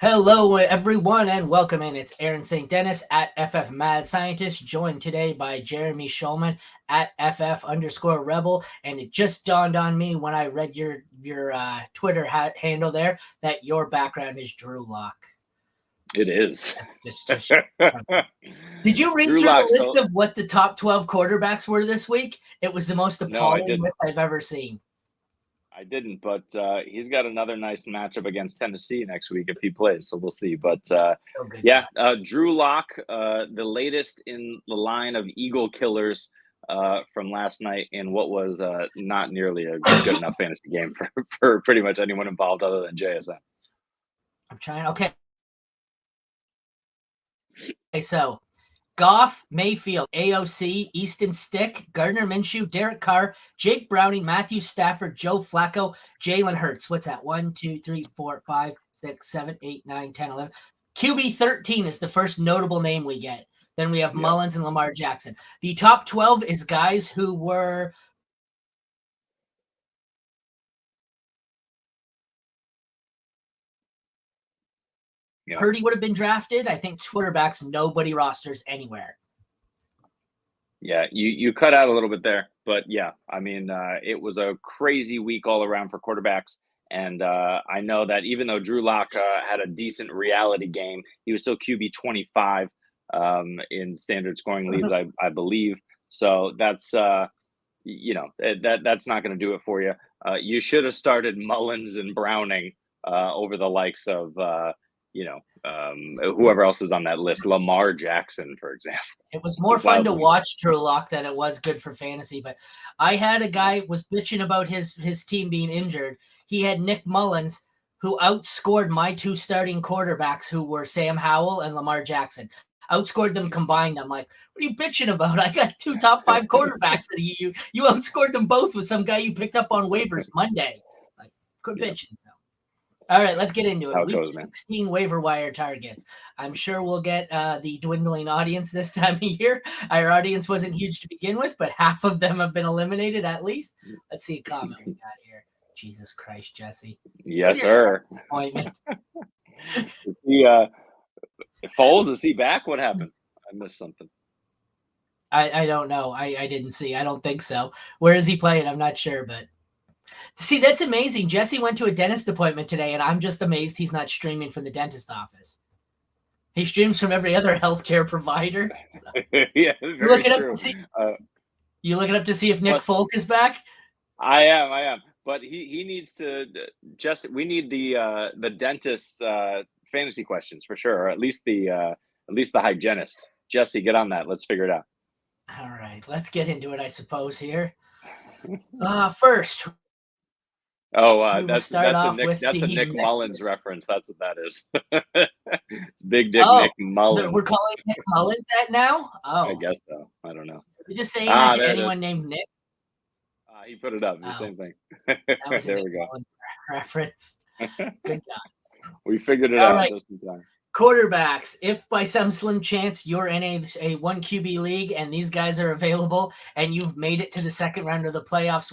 Hello, everyone, and welcome in. It's Aaron St. Dennis at FF Mad Scientist, joined today by Jeremy Schulman at FF_Rebel. And it just dawned on me when I read your Twitter handle there that your background is Drew Lock. It is. Did you read Drew through Lock, the list of what the top 12 quarterbacks were this week? It was the most appalling list I've ever seen. I didn't, but he's got another nice matchup against Tennessee next week if he plays, so we'll see. But Drew Lock, the latest in the line of Eagle killers from last night in what was not nearly a good enough fantasy game for pretty much anyone involved other than JSN. I'm trying. Okay, so Goff, Mayfield, AOC, Easton Stick, Gardner Minshew, Derek Carr, Jake Browning, Matthew Stafford, Joe Flacco, Jalen Hurts. What's that? 1, 2, 3, 4, 5, 6, 7, 8, 9, 10, 11. QB 13 is the first notable name we get. Then we have Mullins and Lamar Jackson. The top 12 is guys who were Purdy would have been drafted. I think quarterbacks, nobody rosters anywhere. Yeah, you cut out a little bit there, but yeah, I mean, it was a crazy week all around for quarterbacks. And I know that even though Drew Lock had a decent reality game, he was still QB 25 in standard scoring leagues, I believe. So that's, that's not going to do it for you. You should have started Mullins and Browning over the likes of, whoever else is on that list, Lamar Jackson, for example. It was more fun to watch Drew Lock than it was good for fantasy. But I had a guy was bitching about his team being injured. He had Nick Mullins, who outscored my two starting quarterbacks, who were Sam Howell and Lamar Jackson. Outscored them combined. I'm like, what are you bitching about? I got two top 5 quarterbacks that you outscored them both with some guy you picked up on waivers Monday. Like, good bitching. So. All right, let's get into it. Week 16 waiver wire targets. I'm sure we'll get the dwindling audience this time of year. Our audience wasn't huge to begin with, but half of them have been eliminated at least. Let's see a comment we got here. Jesus Christ, Jesse. Yes, sir. Foles, is he back? What happened? I missed something. I don't know. I didn't see. I don't think so. Where is he playing? I'm not sure, but. See, that's amazing. Jesse went to a dentist appointment today, and I'm just amazed he's not streaming from the dentist office. He streams from every other healthcare provider. So. Yeah, very true. You looking up to see if Nick Folk is back? I am. But he needs to we need the dentist's fantasy questions for sure, or at least the hygienist. Jesse, get on that. Let's figure it out. All right, let's get into it, I suppose, here. First. Oh, that's a Nick Mullins reference. That's what that is. It's Big Dick Nick Mullins. We're calling Nick Mullins that now? Oh. I guess so. I don't know. You're just saying that to anyone named Nick? He put it up. The same thing. There we go. Reference. Good job. We figured it out just in time. Quarterbacks, if by some slim chance you're in a 1 QB league and these guys are available and you've made it to the second round of the playoffs,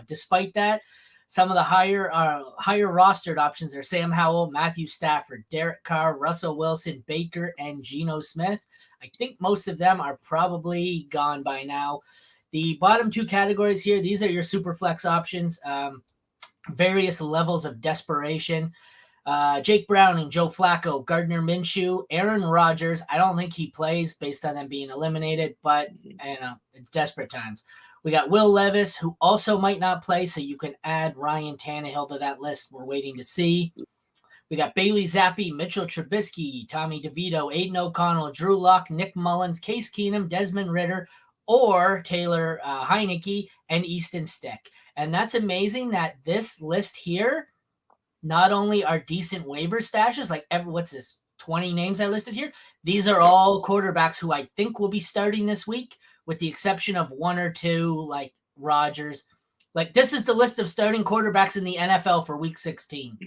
despite that, some of the higher rostered options are Sam Howell, Matthew Stafford, Derek Carr, Russell Wilson, Baker, and Geno Smith. I think most of them are probably gone by now. The bottom 2 categories here, these are your super flex options, various levels of desperation. Jake Browning, Joe Flacco, Gardner Minshew, Aaron Rodgers. I don't think he plays based on them being eliminated, but it's desperate times. We got Will Levis, who also might not play, so you can add Ryan Tannehill to that list. We're waiting to see. We got Bailey Zappi, Mitchell Trubisky, Tommy DeVito, Aiden O'Connell, Drew Lock, Nick Mullins, Case Keenum, Desmond Ridder, or Taylor Heineke, and Easton Stick. And that's amazing that this list here not only are decent waiver stashes, like what's this, 20 names I listed here? These are all quarterbacks who I think will be starting this week, with the exception of 1 or 2, like Rodgers. Like, this is the list of starting quarterbacks in the NFL for Week 16.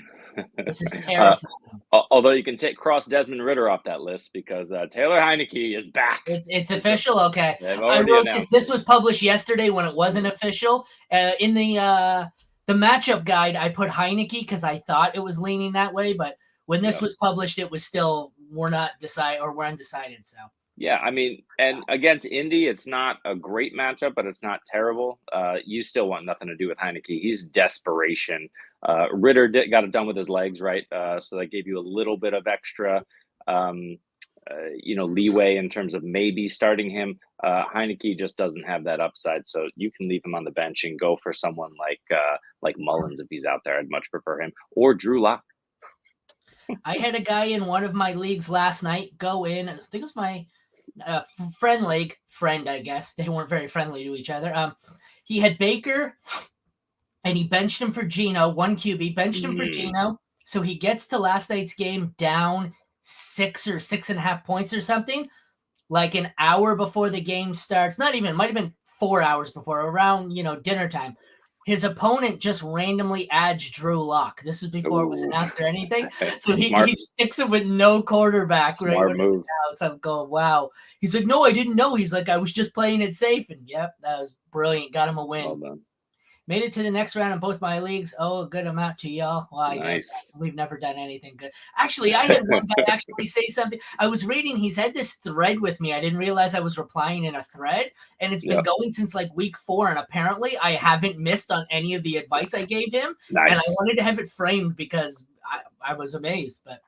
This is terrifying. Although you can cross Desmond Ridder off that list because Taylor Heineke is back. It's official. Okay, I wrote this. This was published yesterday when it wasn't official. In the matchup guide, I put Heineke because I thought it was leaning that way, but when this was published, it was still we're undecided. So yeah, I mean, and against Indy, it's not a great matchup, but it's not terrible. You still want nothing to do with Heineke. He's desperation. Ritter got it done with his legs, right? So that gave you a little bit of extra, leeway in terms of maybe starting him. Heineke just doesn't have that upside, so you can leave him on the bench and go for someone like Mullins if he's out there. I'd much prefer him, or Drew Lock. I had a guy in one of my leagues last night go in. I think it was my friend, I guess. They weren't very friendly to each other. He had Baker, and he benched him for Gino, 1 QB, benched him for Gino. So he gets to last night's game down 6 or 6.5 points or something, like an hour before the game starts. Not even, might have been 4 hours before, around, dinner time. His opponent just randomly adds Drew Lock. This is before it was announced or anything. So he sticks him with no quarterback. Smart right when move. it's announced. I'm going, wow. He's like, no, I didn't know. He's like, I was just playing it safe. And yep, that was brilliant. Got him a win. Well done. Made it to the next round in both my leagues. Oh, a good amount to y'all. Well, I Nice. guess we've never done anything good. Actually, I had one guy actually say something. I was reading, he's had this thread with me. I didn't realize I was replying in a thread, and it's been going since like week 4, and apparently I haven't missed on any of the advice I gave him. Nice. And I wanted to have it framed because I was amazed. But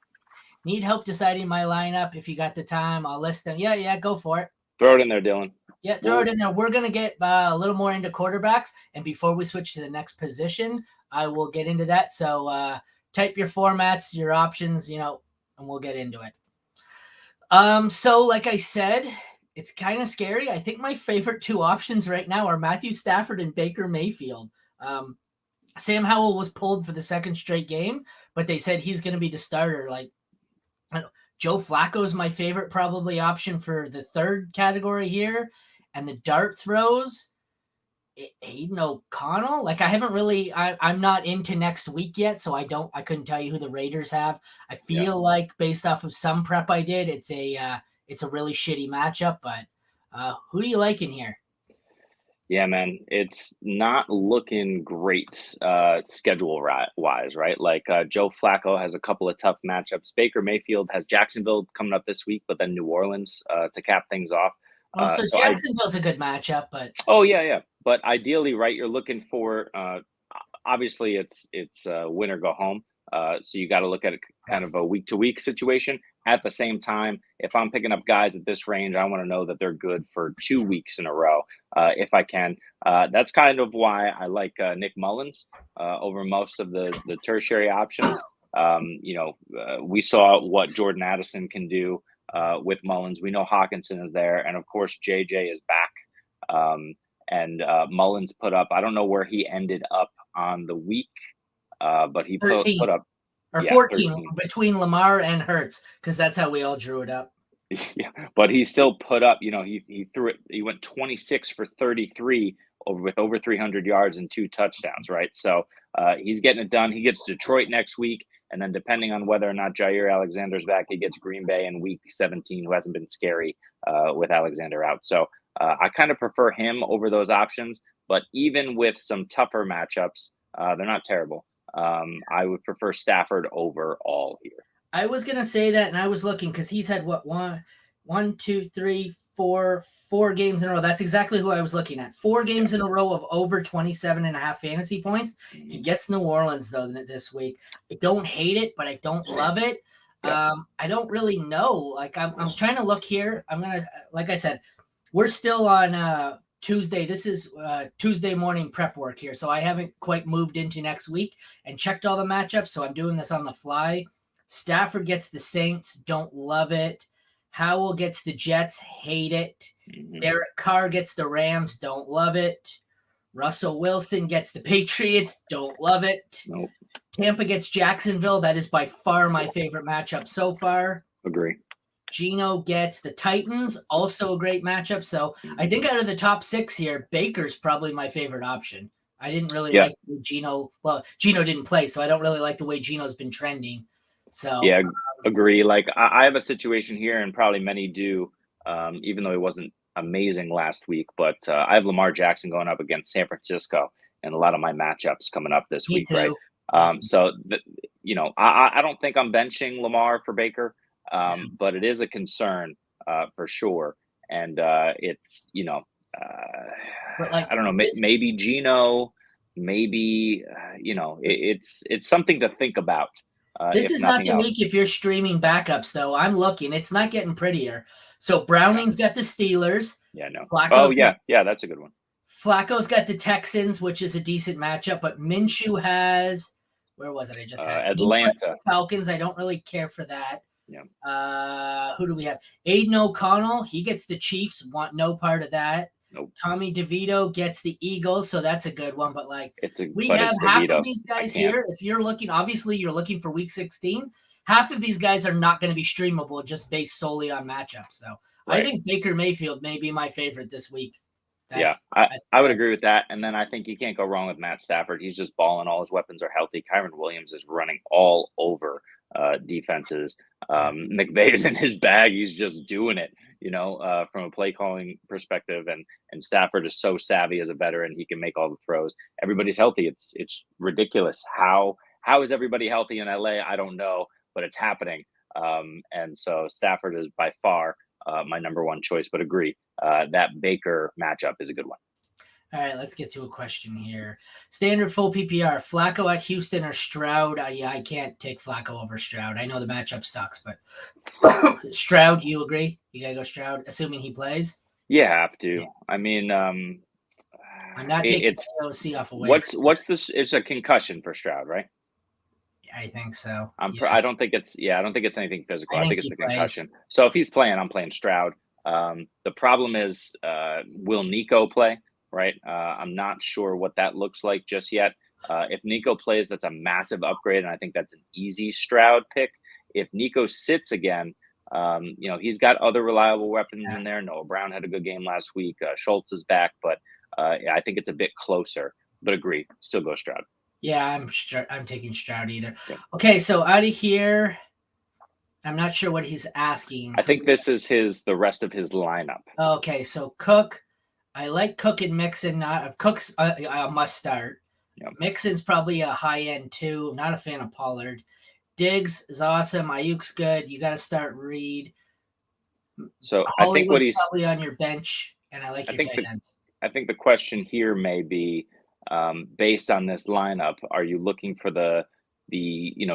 need help deciding my lineup. If you got the time, I'll list them. Yeah, go for it. Throw it in there, Dylan. Yeah, throw it in there. We're going to get a little more into quarterbacks. And before we switch to the next position, I will get into that. So type your formats, your options, and we'll get into it. So like I said, it's kind of scary. I think my favorite 2 options right now are Matthew Stafford and Baker Mayfield. Sam Howell was pulled for the 2nd straight game, but they said he's going to be the starter. Like, Joe Flacco is my favorite probably option for the 3rd category here. And the dart throws, Aiden O'Connell. Like, I haven't really, I'm not into next week yet, so I couldn't tell you who the Raiders have. I feel like based off of some prep I did, it's a really shitty matchup, but who do you like in here? Yeah, man, it's not looking great schedule-wise, right? Like Joe Flacco has a couple of tough matchups. Baker Mayfield has Jacksonville coming up this week, but then New Orleans to cap things off. So Jacksonville's a good matchup, but yeah. But ideally, right, you're looking for obviously it's win or go home. So you got to look at it kind of a week-to-week situation. At the same time, if I'm picking up guys at this range, I want to know that they're good for 2 weeks in a row, if I can. That's kind of why I like Nick Mullins over most of the tertiary options. We saw what Jordan Addison can do with Mullins. We know Hawkinson is there, and of course JJ is back. And Mullins put up, I don't know where he ended up on the week, but he put up. Or 14 between Lamar and Hurts, because that's how we all drew it up. Yeah, but he still put up, he threw it. He went 26 for 33 with over 300 yards and 2 touchdowns, right? So he's getting it done. He gets Detroit next week, and then depending on whether or not Jair Alexander's back, he gets Green Bay in week 17, who hasn't been scary with Alexander out. So I kind of prefer him over those options, but even with some tougher matchups, they're not terrible. I would prefer Stafford over all here. I was going to say that, and I was looking because he's had one, two, three, four games in a row. That's exactly who I was looking at. 4 games in a row of over 27.5 fantasy points. He gets New Orleans, though, this week. I don't hate it, but I don't love it. I don't really know. Like, I'm trying to look here. I'm going to, like I said, we're still on Tuesday. This is Tuesday morning prep work here, so I haven't quite moved into next week and checked all the matchups, so I'm doing this on the fly. Stafford gets the Saints, don't love it. Howell gets the Jets, hate it. Derek Carr gets the Rams, don't love it. Russell Wilson gets the Patriots, don't love it. Nope. Tampa gets Jacksonville. That is by far my favorite matchup so far. Agree. Gino gets the Titans, also a great matchup. So I think out of the top 6 here, Baker's probably my favorite option. I didn't really like Gino. Well, Gino didn't play, so I don't really like the way Gino's been trending. So yeah, agree. Like I have a situation here, and probably many do, even though he wasn't amazing last week. But I have Lamar Jackson going up against San Francisco, and a lot of my matchups coming up this week, too. right? So I don't think I'm benching Lamar for Baker, but it is a concern for sure. And it's, But like I don't know, this, maybe Gino, maybe, it's something to think about, this if is not nothing the else. week if you're streaming backups, though. I'm looking. It's not getting prettier. So Browning's got the Steelers. Yeah, no. Flacco's Yeah, that's a good one. Flacco's got the Texans, which is a decent matchup, but Minshew has where was it? I just had Atlanta. Falcons. I don't really care for that. Yeah. Who do we have? Aiden O'Connell. He gets the Chiefs. Want no part of that. Nope. Tommy DeVito gets the Eagles, so that's a good one. But we but have it's half DeVito. of these guys here. If you're looking, obviously you're looking for Week 16. Half of these guys are not going to be streamable just based solely on matchups. So Right. I think Baker Mayfield may be my favorite this week. I would agree with that. And then I think you can't go wrong with Matt Stafford. He's just balling. All his weapons are healthy. Kyron Williams is running all over defenses. McVay's in his bag. He's just doing it, from a play calling perspective. And Stafford is so savvy as a veteran. He can make all the throws. Everybody's healthy. It's ridiculous. How is everybody healthy in LA? I don't know, but it's happening. And so Stafford is by far my number one choice, but agree. That Baker matchup is a good one. All right, let's get to a question here. Standard full PPR, Flacco at Houston or Stroud? I can't take Flacco over Stroud. I know the matchup sucks, but Stroud, you agree? You got to go Stroud, assuming he plays? You have to. I mean, I'm not taking AOC off of Waiver. What's this? It's a concussion for Stroud, right? I think so. I don't think it's anything physical. I think it's a concussion. Plays. So if he's playing, I'm playing Stroud. The problem is, will Nico play? Right. I'm not sure what that looks like just yet. If Nico plays, that's a massive upgrade, and I think that's an easy Stroud pick. If Nico sits again, he's got other reliable weapons in there. Noah Brown had a good game last week. Schultz is back, but I think it's a bit closer. But agree, still go Stroud. Yeah, I'm taking Stroud either. Yeah. Okay, so out of here, I'm not sure what he's asking. I think this is the rest of his lineup. Okay, so Cook, I like Cook and Mixon. Cook's a must start. Yep. Mixon's probably a high end too. I'm not a fan of Pollard. Diggs is awesome. Ayuk's good. You got to start Reed. So Hollywood's I think what he's probably on your bench, and I like your tight ends. I think the question here may be, based on this lineup, are you looking for the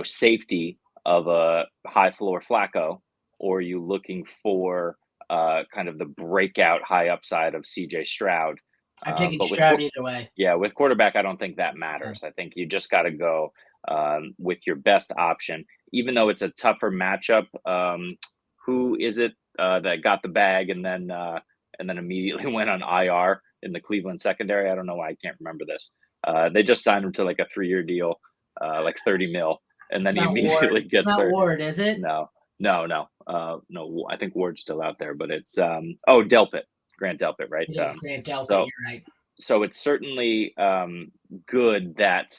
safety of a high floor Flacco, or are you looking for kind of the breakout high upside of CJ Stroud? I'm taking Stroud either way. Yeah, with quarterback, I don't think that matters. Yeah. I think you just got to go with your best option, even though it's a tougher matchup. Who is it that got the bag and then immediately went on IR in the Cleveland secondary? I don't know why I can't remember this. They just signed him to like a 3-year deal, like $30 million, and then he immediately gets hurt. Not Ward, is it? No. I think Ward's still out there, but it's Delpit, Grant Delpit, right? It is Grant Delpit. You're right. So it's certainly good that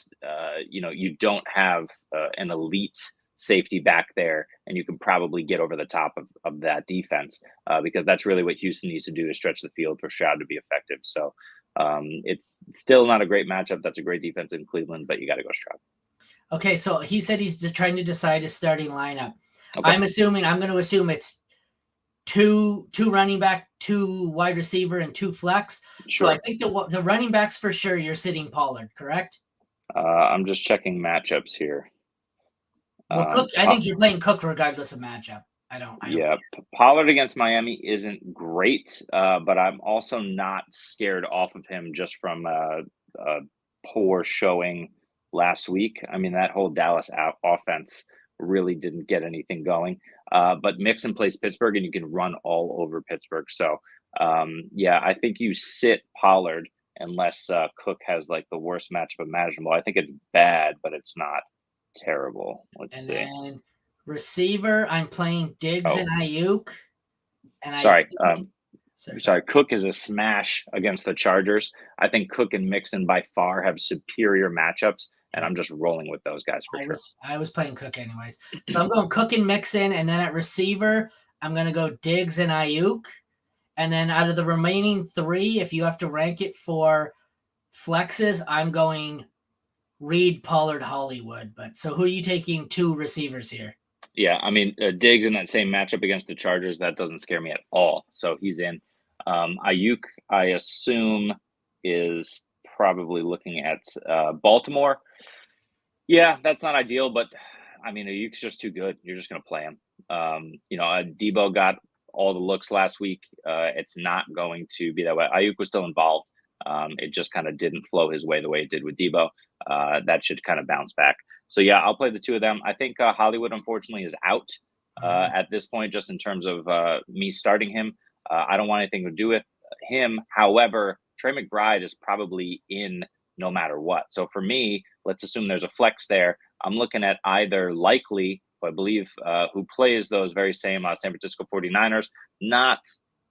you don't have an elite safety back there, and you can probably get over the top of that defense because that's really what Houston needs to do to stretch the field for Stroud to be effective. So it's still not a great matchup. That's a great defense in Cleveland, but you got to go Stroud. Okay, so he said he's just trying to decide his starting lineup. Okay. I'm going to assume it's two running back, 2 wide receiver, and 2 flex. Sure. So I think the running backs for sure you're sitting Pollard, correct? I'm just checking matchups here. Well, Cook, I think you're playing Cook regardless of matchup. I don't Pollard against Miami isn't great, but I'm also not scared off of him just from a poor showing last week. I mean, that whole Dallas offense really didn't get anything going. But Mixon plays Pittsburgh, and you can run all over Pittsburgh. So, I think you sit Pollard unless Cook has like the worst matchup imaginable. I think it's bad, but it's not terrible. Let's see. Then receiver, I'm playing Diggs and Ayuk. And Sorry, Cook is a smash against the Chargers. I think Cook and Mixon by far have superior matchups, and I'm just rolling with those guys for sure. I was playing Cook anyways. So I'm going Cook and Mixon, and then at receiver, I'm going to go Diggs and Ayuk. And then out of the remaining 3, if you have to rank it for flexes, I'm going Reed, Pollard, Hollywood. But so who are you taking 2 receivers here? Yeah, I mean, Diggs in that same matchup against the Chargers, that doesn't scare me at all. So he's in. Ayuk, I assume, is probably looking at Baltimore. Yeah, that's not ideal, but I mean, Ayuk's just too good. You're just going to play him. Debo got all the looks last week. It's not going to be that way. Ayuk was still involved. It just kind of didn't flow his way the way it did with Debo. That should kind of bounce back. So yeah, I'll play the 2 of them. I think Hollywood, unfortunately, is out at this point, just in terms of me starting him. I don't want anything to do with him. However, Trey McBride is probably in no matter what. So for me, let's assume there's a flex there. I'm looking at either Likely, who I believe who plays those very same San Francisco 49ers. Not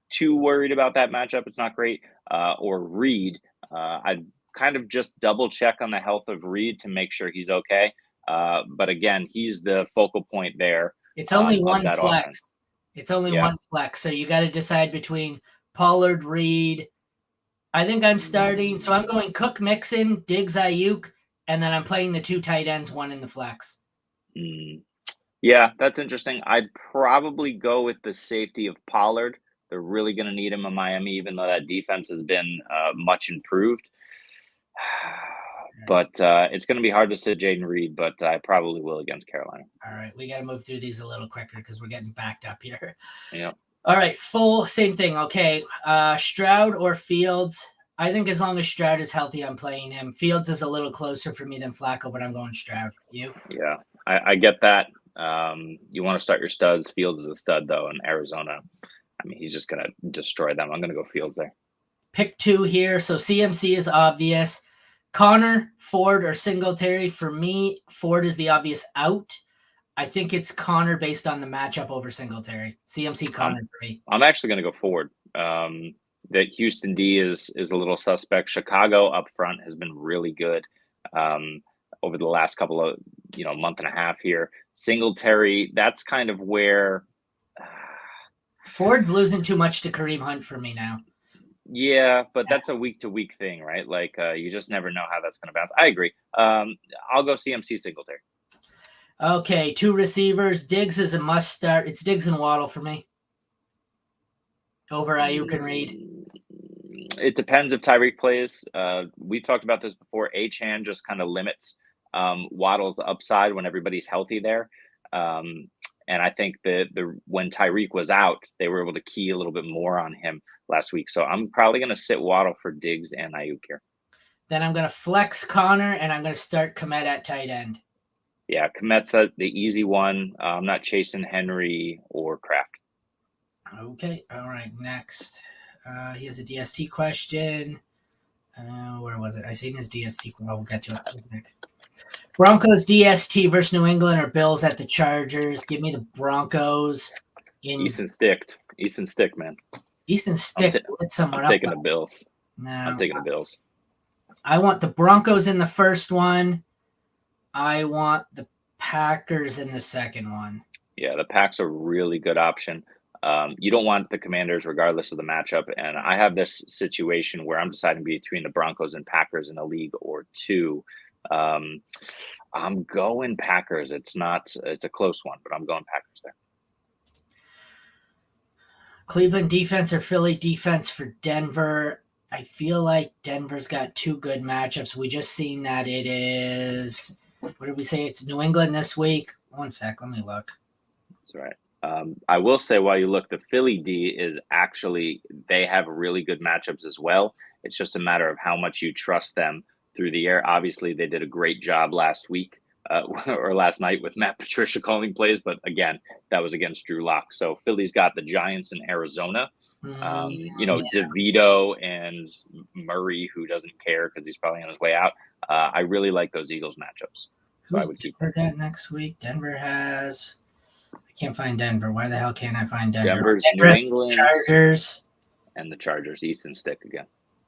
too worried about that matchup. It's not great. Or Reed. I'd kind of just double check on the health of Reed to make sure he's okay. But again, he's the focal point there. It's only one flex. Offense. It's only one flex. So you got to decide between Pollard, Reed. I think I'm starting. So I'm going Cook, Mixon, Diggs, Ayuk, and then I'm playing the 2 tight ends, 1 in the flex. Yeah, that's interesting. I'd probably go with the safety of Pollard. They're really going to need him in Miami, even though that defense has been much improved. But it's going to be hard to sit Jaden Reed, but I probably will against Carolina. All right, we got to move through these a little quicker because we're getting backed up here. Yeah. All right, same thing. Okay, Stroud or Fields. I think as long as Stroud is healthy, I'm playing him. Fields is a little closer for me than Flacco, but I'm going Stroud. You? Yeah, I get that. You want to start your studs. Fields is a stud, though, in Arizona. I mean, he's just going to destroy them. I'm going to go Fields there. Pick 2 here. So CMC is obvious. Connor, Ford, or Singletary. For me, Ford is the obvious out. I think it's Connor based on the matchup over Singletary. CMC Connor for me. I'm actually going to go Ford. That Houston D is a little suspect. Chicago up front has been really good over the last couple of month and a half here. Singletary, that's kind of where Ford's losing too much to Kareem Hunt for me now. Yeah, but that's a week-to-week thing, right? Like you just never know how that's going to bounce. I agree. I'll go CMC Singletary. Okay, 2 receivers. Diggs is a must start. It's Diggs and Waddle for me. Over Ayuk and Reed. It depends if Tyreek plays. We've talked about this before. Achane just kind of limits Waddle's upside when everybody's healthy there. And I think that when Tyreek was out, they were able to key a little bit more on him last week. So I'm probably going to sit Waddle for Diggs and Ayuk here. Then I'm going to flex Connor, and I'm going to start Kmet at tight end. Yeah, Kmet's the easy one. I'm not chasing Henry or Kraft. Okay. All right. Next. He has a DST question. Where was it? I seen his DST. Well, we'll get to it. Broncos DST versus New England or Bills at the Chargers. Give me the Broncos. Easton Stick, man. Easton Stick with someone I'm taking the Bills. No, I'm taking the Bills. I want the Broncos in the first one. I want the Packers in the second one. Yeah, the Packs are a really good option. You don't want the Commanders regardless of the matchup. And I have this situation where I'm deciding between the Broncos and Packers in a league or 2. I'm going Packers. It's a close one, but I'm going Packers there. Cleveland defense or Philly defense for Denver. I feel like Denver's got 2 good matchups. We just seen that it is, what did we say? It's New England this week. One sec, let me look. That's right. I will say while you look, the Philly D is actually, they have really good matchups as well. It's just a matter of how much you trust them through the air. Obviously, they did a great job last week or last night with Matt Patricia calling plays. But again, that was against Drew Lock. So Philly's got the Giants in Arizona. DeVito and Murray, who doesn't care because he's probably on his way out. I really like those Eagles matchups. So I would keep Denver next week. Denver has, I can't find Denver. Why the hell can't I find Denver? Denver's New England, Chargers, and the Chargers. Easton Stick again.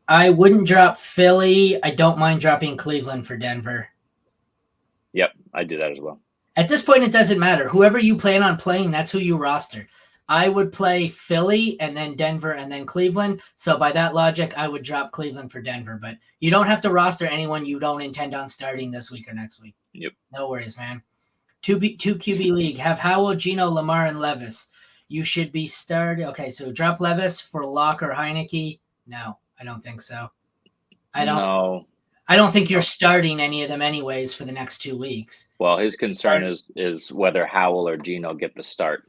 I wouldn't drop Philly. I don't mind dropping Cleveland for Denver. Yep, I do that as well. At this point, it doesn't matter. Whoever you plan on playing, that's who you roster. I would play Philly and then Denver and then Cleveland. So by that logic, I would drop Cleveland for Denver. But you don't have to roster anyone you don't intend on starting this week or next week. Yep. No worries, man. Two QB league. Have Howell, Geno, Lamar, and Levis. You should be starting. Okay, so drop Levis for Locke or Heineke. No, I don't think so. I don't think you're starting any of them anyways for the next 2 weeks. Well, his concern is whether Howell or Geno get the start.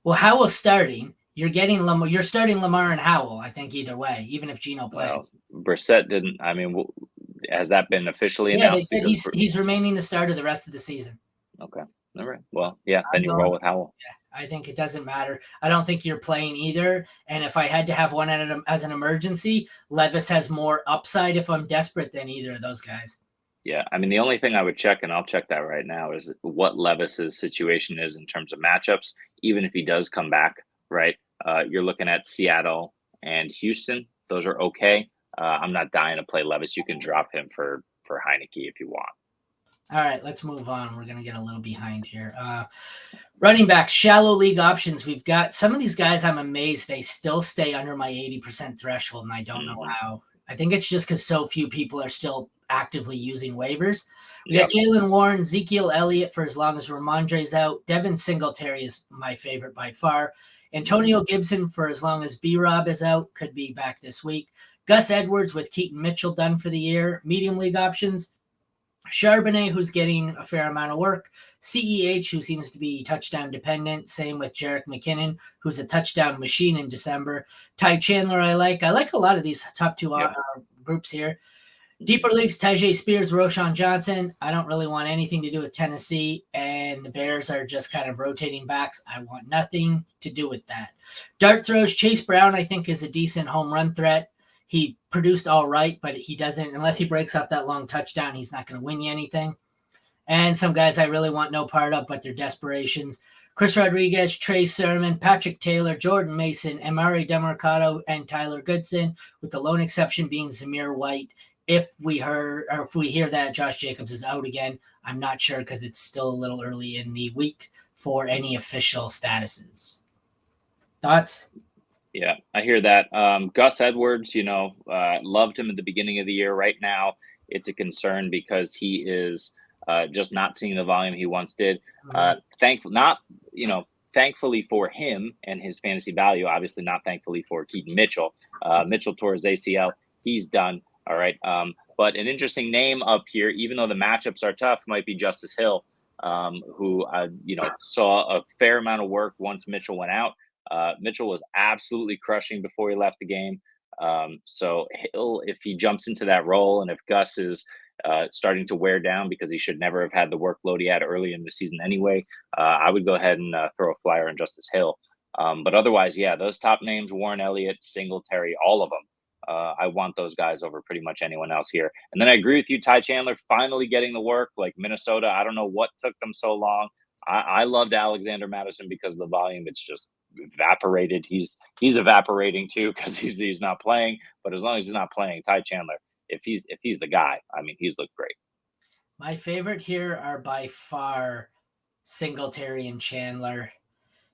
Well, Howell's starting. You're getting Lamar. You're starting Lamar and Howell. I think either way, even if Geno plays. Well, Brissett didn't. I mean, has that been officially announced? Yeah, they said he's remaining the starter the rest of the season. Okay. All right. Well, yeah. Then you roll with Howell. Yeah, I think it doesn't matter. I don't think you're playing either. And if I had to have one as an emergency, Levis has more upside if I'm desperate than either of those guys. Yeah, I mean, the only thing I would check, and I'll check that right now, is what Levis's situation is in terms of matchups. Even if he does come back, right? You're looking at Seattle and Houston. Those are okay. I'm not dying to play Levis. You can drop him for Heineke if you want. All right, let's move on. We're going to get a little behind here. Running backs, shallow league options. We've got some of these guys. I'm amazed they still stay under my 80% threshold, and I don't know how. I think it's just because so few people are still actively using waivers. We got Jalen Warren, Ezekiel Elliott for as long as Ramondre's out. Devin Singletary is my favorite by far. Antonio Gibson for as long as B-Rob is out. Could be back this week. Gus Edwards with Keaton Mitchell done for the year. Medium league options. Charbonnet, who's getting a fair amount of work. CEH, who seems to be touchdown dependent. Same with Jerick McKinnon, who's a touchdown machine in December. Ty Chandler, I like. I like a lot of these top two groups here. Deeper leagues, Tajay Spears, Roshan Johnson. I don't really want anything to do with Tennessee, and the Bears are just kind of rotating backs. I want nothing to do with that. Dart throws, Chase Brown, I think, is a decent home run threat. He produced all right, but he doesn't, unless he breaks off that long touchdown, he's not going to win you anything. And some guys I really want no part of, but they're desperations. Chris Rodriguez, Trey Sermon, Patrick Taylor, Jordan Mason, Amari Demercado, and Tyler Goodson, with the lone exception being Zamir White. If we hear that Josh Jacobs is out again, I'm not sure because it's still a little early in the week for any official statuses. Thoughts? Yeah, I hear that. Gus Edwards, loved him at the beginning of the year. Right now, it's a concern because he is just not seeing the volume he once did. Thankfully for him and his fantasy value, obviously not thankfully for Keaton Mitchell. Mitchell tore his ACL. He's done. All right. But an interesting name up here, even though the matchups are tough, might be Justice Hill, who, saw a fair amount of work once Mitchell went out. Mitchell was absolutely crushing before he left the game. So Hill, if he jumps into that role and if Gus is starting to wear down because he should never have had the workload he had early in the season anyway, I would go ahead and throw a flyer on Justice Hill. But otherwise, those top names, Warren Elliott, Singletary, all of them. I want those guys over pretty much anyone else here. And then I agree with you, Ty Chandler finally getting the work. Like Minnesota, I don't know what took them so long. I loved Alexander Madison because the volume, it's just evaporated. He's evaporating too because he's not playing. But as long as he's not playing, Ty Chandler, if he's the guy, I mean, he's looked great. My favorite here are by far Singletary and Chandler.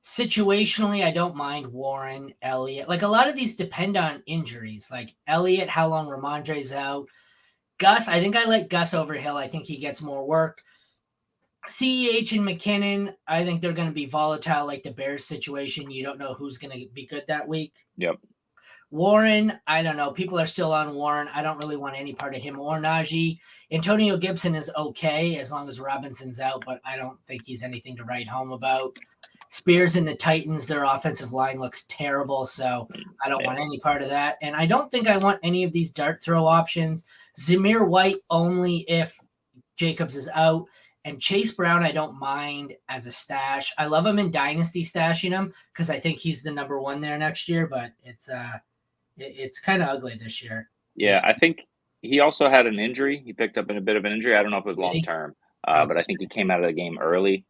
Situationally, I don't mind Warren, Elliott. Like a lot of these depend on injuries. Like Elliott, how long Ramondre's out. Gus, I think I like Gus over Hill. I think he gets more work. CEH and McKinnon, I think they're going to be volatile like the Bears situation. You don't know who's going to be good that week. Yep. Warren, I don't know. People are still on Warren. I don't really want any part of him or Najee. Antonio Gibson is okay as long as Robinson's out, but I don't think he's anything to write home about. Spears and the Titans, their offensive line looks terrible, so I don't want any part of that. And I don't think I want any of these dart throw options. Zamir White only if Jacobs is out. And Chase Brown, I don't mind as a stash. I love him in Dynasty stashing him because I think he's the number one there next year, but it's kind of ugly this year. Yeah, I think he also had an injury. He picked up a bit of an injury. I don't know if it was long-term, but I think he came out of the game early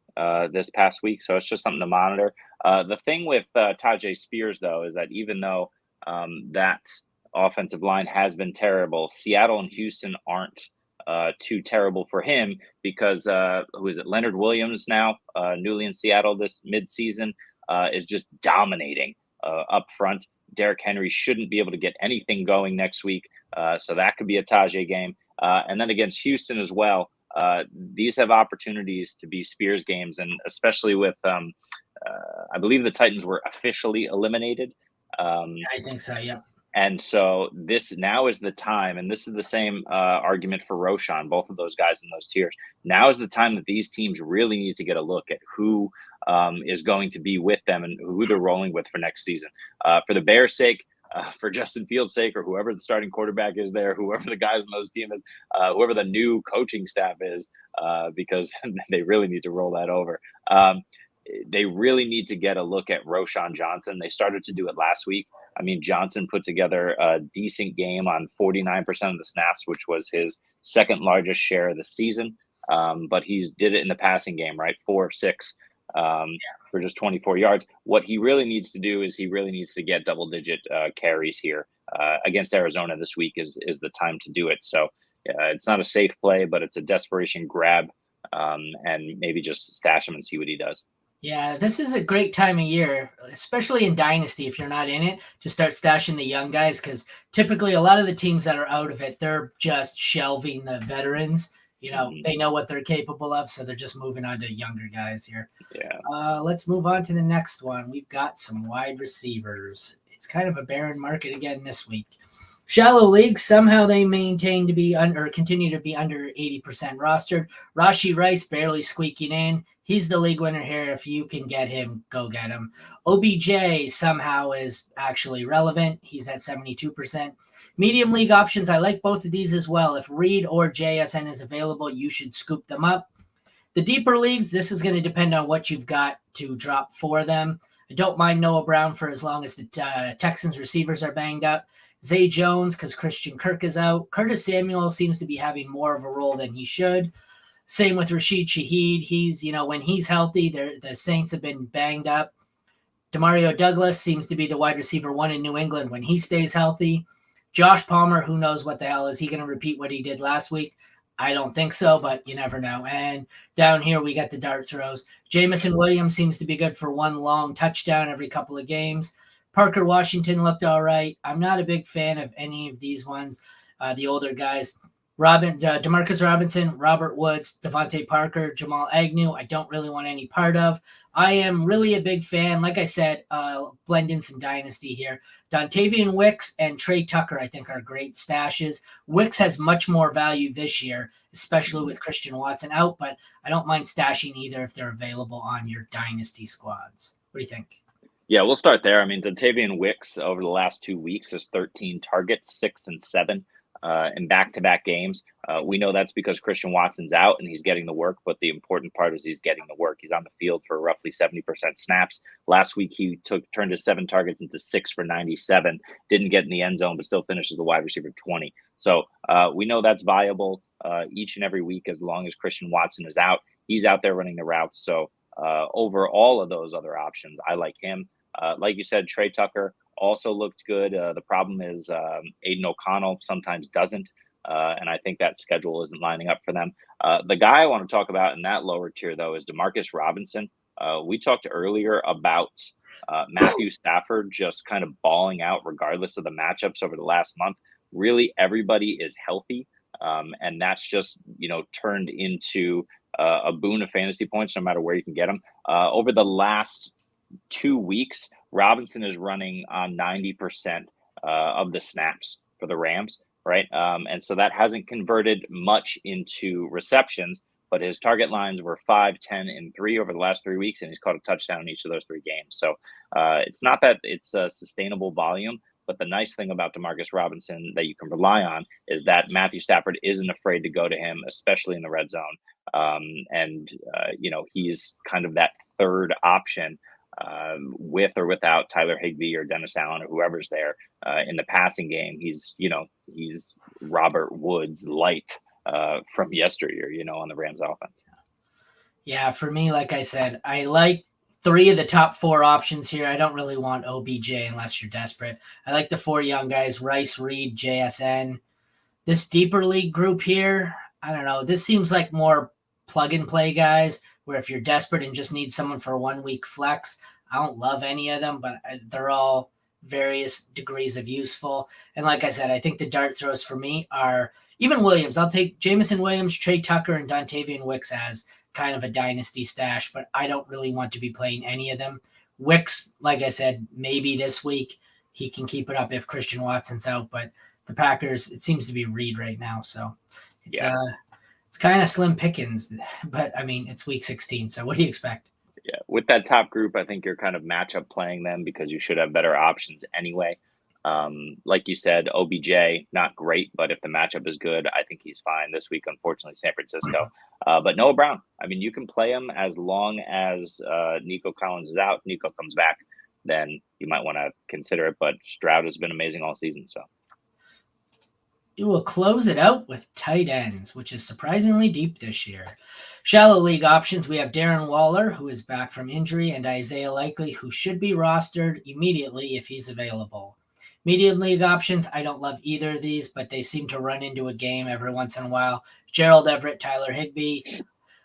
this past week. So it's just something to monitor. The thing with Tajay Spears, though, is that even though that offensive line has been terrible, Seattle and Houston aren't too terrible for him because who is it? Leonard Williams now, newly in Seattle this midseason. is just dominating up front. Derrick Henry shouldn't be able to get anything going next week, so that could be a Tajay game. And then against Houston as well, these have opportunities to be Spears games, and especially with I believe the Titans were officially eliminated. I think so. Yep. And so this now is the time, and this is the same argument for Roshan, both of those guys in those tiers. Now is the time that these teams really need to get a look at who is going to be with them and who they're rolling with for next season. For the Bears' sake, for Justin Fields' sake, or whoever the starting quarterback is there, whoever the guys on those teams is, whoever the new coaching staff is, because they really need to roll that over. They really need to get a look at Roshan Johnson. They started to do it last week. I mean, Johnson put together a decent game on 49% of the snaps, which was his second largest share of the season. But he's did it in the passing game, right? 4 of 6 for just 24 yards. What he really needs to do is he really needs to get double-digit carries here against Arizona this week is the time to do it. So it's not a safe play, but it's a desperation grab, and maybe just stash him and see what he does. Yeah, this is a great time of year, especially in Dynasty, if you're not in it, to start stashing the young guys, because typically a lot of the teams that are out of it, they're just shelving the veterans. You know, they know what they're capable of, so they're just moving on to younger guys here. Yeah. Let's move on to the next one. We've got some wide receivers. It's kind of a barren market again this week. Shallow leagues, somehow they maintain to be continue to be under 80% rostered. Rashee Rice barely squeaking in. He's the league winner here. If you can get him, go get him. OBJ somehow is actually relevant. He's at 72%. Medium league options, I like both of these as well. If Reed or JSN is available, you should scoop them up. The deeper leagues, this is going to depend on what you've got to drop for them. I don't mind Noah Brown for as long as the Texans receivers are banged up. Zay Jones, because Christian Kirk is out. Curtis Samuel seems to be having more of a role than he should. Same with Rashid Shaheed. He's, when he's healthy, the Saints have been banged up. Demario Douglas seems to be the wide receiver 1 in New England when he stays healthy. Josh Palmer, who knows what the hell, is he going to repeat what he did last week? I don't think so, but you never know. And down here, we got the dart throws. Jamison Williams seems to be good for one long touchdown every couple of games. Parker Washington looked all right. I'm not a big fan of any of these ones, the older guys. Demarcus Robinson, Robert Woods, Devontae Parker, Jamal Agnew, I don't really want any part of. I am really a big fan. Like I said, blend in some dynasty here. Dontavian Wicks and Trey Tucker, I think, are great stashes. Wicks has much more value this year, especially with Christian Watson out, but I don't mind stashing either if they're available on your dynasty squads. What do you think? Yeah, we'll start there. I mean, Dontavian Wicks over the last 2 weeks has 13 targets, 6 and 7 in back-to-back games. We know that's because Christian Watson's out and he's getting the work, but the important part is he's getting the work. He's on the field for roughly 70% snaps. Last week, he turned his 7 targets into 6 for 97, didn't get in the end zone, but still finishes the wide receiver 20. So we know that's viable each and every week as long as Christian Watson is out. He's out there running the routes. So over all of those other options, I like him. Like you said, Trey Tucker also looked good. The problem is Aiden O'Connell sometimes doesn't, and I think that schedule isn't lining up for them. The guy I want to talk about in that lower tier, though, is Demarcus Robinson. We talked earlier about Matthew Stafford just kind of balling out regardless of the matchups over the last month. Really, everybody is healthy, and that's just, turned into a boon of fantasy points no matter where you can get them. Over the last 2 weeks, Robinson is running on 90% of the snaps for the Rams, right? And so that hasn't converted much into receptions, but his target lines were 5, 10, and 3 over the last 3 weeks, and he's caught a touchdown in each of those 3 games. So it's not that it's a sustainable volume, but the nice thing about Demarcus Robinson that you can rely on is that Matthew Stafford isn't afraid to go to him, especially in the red zone. He's kind of that third option with or without Tyler Higbee or Dennis Allen or whoever's there in the passing game. He's Robert Woods light from yesteryear, on the Rams offense. Yeah, for me, like I said, I like 3 of the top 4 options here. I don't really want OBJ unless you're desperate. I like the 4 young guys, Rice, Reed, JSN. This deeper league group here, I don't know. This seems like more plug and play guys, where if you're desperate and just need someone for a 1 week flex, I don't love any of them, but they're all various degrees of useful. And like I said, I think the dart throws for me are even Williams. I'll take Jamison Williams, Trey Tucker, and Dontavian Wicks as kind of a dynasty stash, but I don't really want to be playing any of them. Wicks, like I said, maybe this week he can keep it up if Christian Watson's out, but the Packers, it seems to be Reed right now. So it's kind of slim pickings, but I mean, it's week 16. So what do you expect? Yeah, with that top group, I think you're kind of matchup playing them because you should have better options anyway. Like you said, OBJ, not great, but if the matchup is good, I think he's fine this week. Unfortunately, San Francisco. But Noah Brown, I mean, you can play him as long as Nico Collins is out. Nico comes back, then you might want to consider it. But Stroud has been amazing all season. So we will close it out with tight ends, which is surprisingly deep this year. Shallow league options, we have Darren Waller, who is back from injury, and Isaiah Likely, who should be rostered immediately if he's available. Medium league options, I don't love either of these, but they seem to run into a game every once in a while. Gerald Everett, Tyler Higbee.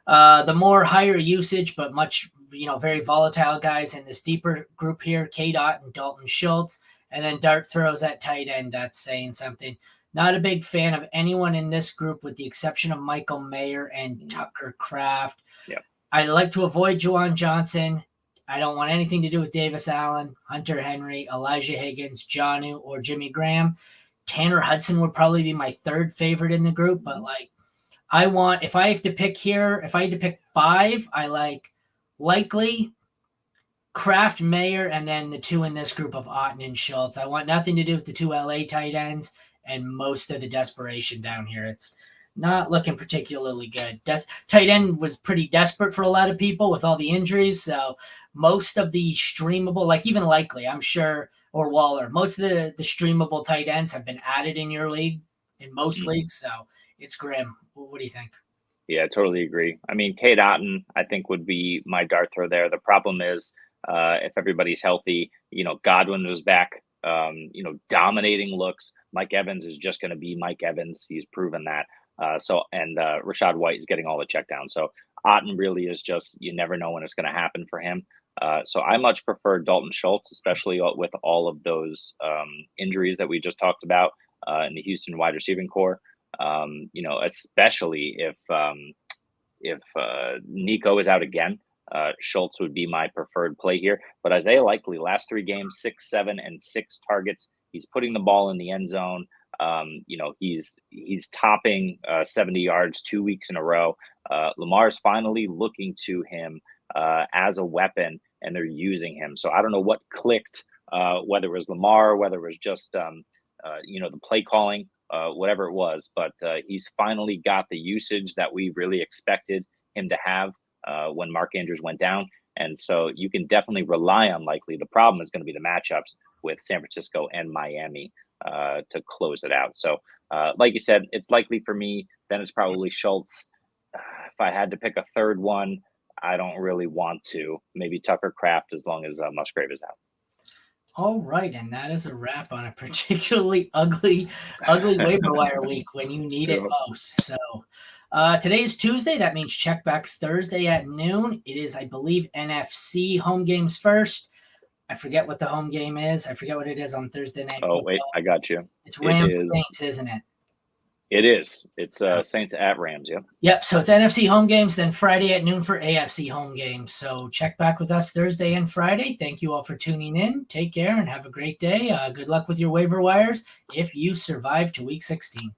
The more higher usage, but much, very volatile guys in this deeper group here, K-Dot and Dalton Schultz. And then dart throws at tight end, that's saying something. Not a big fan of anyone in this group with the exception of Michael Mayer and Tucker Kraft. Yep. I like to avoid Juwan Johnson. I don't want anything to do with Davis Allen, Hunter Henry, Elijah Higgins, Jonnu, or Jimmy Graham. Tanner Hudson would probably be my third favorite in the group, but if I had to pick 5, I like Likely, Kraft, Mayer, and then the 2 in this group of Otten and Schultz. I want nothing to do with the 2 LA tight ends and most of the desperation down here. It's not looking particularly good. Tight end was pretty desperate for a lot of people with all the injuries. So most of the streamable, like even Likely, I'm sure, or Waller, most of the streamable tight ends have been added in your league, in most leagues. So it's grim. What do you think? Yeah, I totally agree. I mean, Cade Otton, I think, would be my dart throw there. The problem is if everybody's healthy, Godwin was back, dominating looks. Mike Evans is just going to be Mike Evans. He's proven that. Rashad White is getting all the checkdowns. So Otton really is just, you never know when it's going to happen for him. So I much prefer Dalton Schultz, especially with all of those injuries that we just talked about in the Houston wide receiving core. Especially if Nico is out again, Schultz would be my preferred play here. But Isaiah Likely, last 3 games, 6, 7, and 6 targets. He's putting the ball in the end zone. He's topping 70 yards 2 weeks in a row. Lamar's finally looking to him as a weapon, and they're using him. So I don't know what clicked, whether it was Lamar, whether it was just the play calling, whatever it was. But he's finally got the usage that we really expected him to have when Mark Andrews went down. And so you can definitely rely on Likely. The problem is going to be the matchups with San Francisco and Miami to close it out. So like you said, it's Likely for me. Then it's probably Schultz. If I had to pick a third one, I don't really want to. Maybe Tucker Kraft as long as Musgrave is out. All right, and that is a wrap on a particularly ugly waiver wire week when you need it most. So today is Tuesday. That means check back Thursday at noon. It is, I believe, NFC home games first. I forget what the home game is. I forget what it is on Thursday night. Oh, wait, I got you. It's Rams Saints, isn't it? It is. It's Saints at Rams, yep. Yep, so it's NFC home games, then Friday at noon for AFC home games. So check back with us Thursday and Friday. Thank you all for tuning in. Take care and have a great day. Good luck with your waiver wires if you survive to week 16.